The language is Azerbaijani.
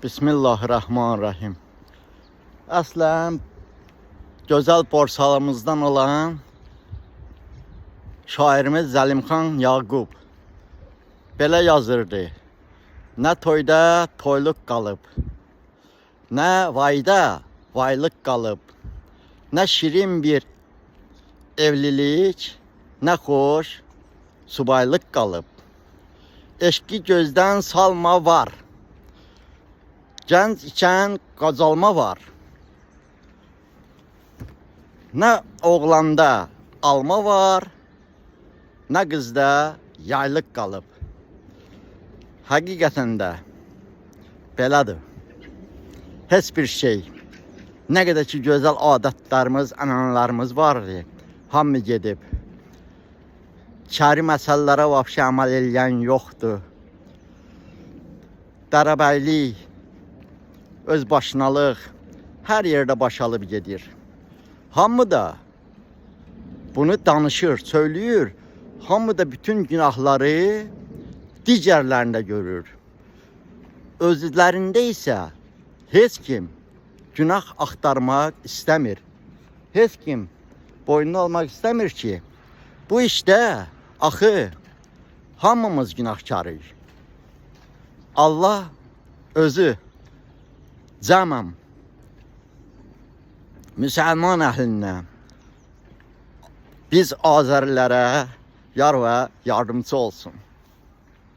Bismillahirrahmanirrahim. Əslən, gözəl borsalımızdan olan şairimiz Zəlimxan Yaqub belə yazırdı. Nə toyda toyluq qalıb, nə vayda vaylıq qalıb, nə şirin bir evlilik, nə xoş subaylıq qalıb. Eşqi gözdən salma var, gənc ikən qocalma var. Nə oğlanda alma var, nə qızda yaylıq qalıb. Həqiqətən də belədir. Heç bir şey, nə qədər ki gözəl adətlərimiz, ənənələrimiz vardı, hamı gedib. Şəri məsələlərə vəbşə əməl eləyən yoxdur. Dərəbəylik, özbaşınalıq hər yerdə başalıb gedir. Hamı da bunu danışır, söylüyor. Hamı da bütün günahları digərlərində görür. Özlərində isə heç kim günah axtarmaq istəmir. Heç kim boynunu almaq istəmir ki, bu işdə axı hamımız günahkarıyıq. Allah özü cəməm müsəlman əhlinə, biz Azərilərə yar və yardımcı olsun.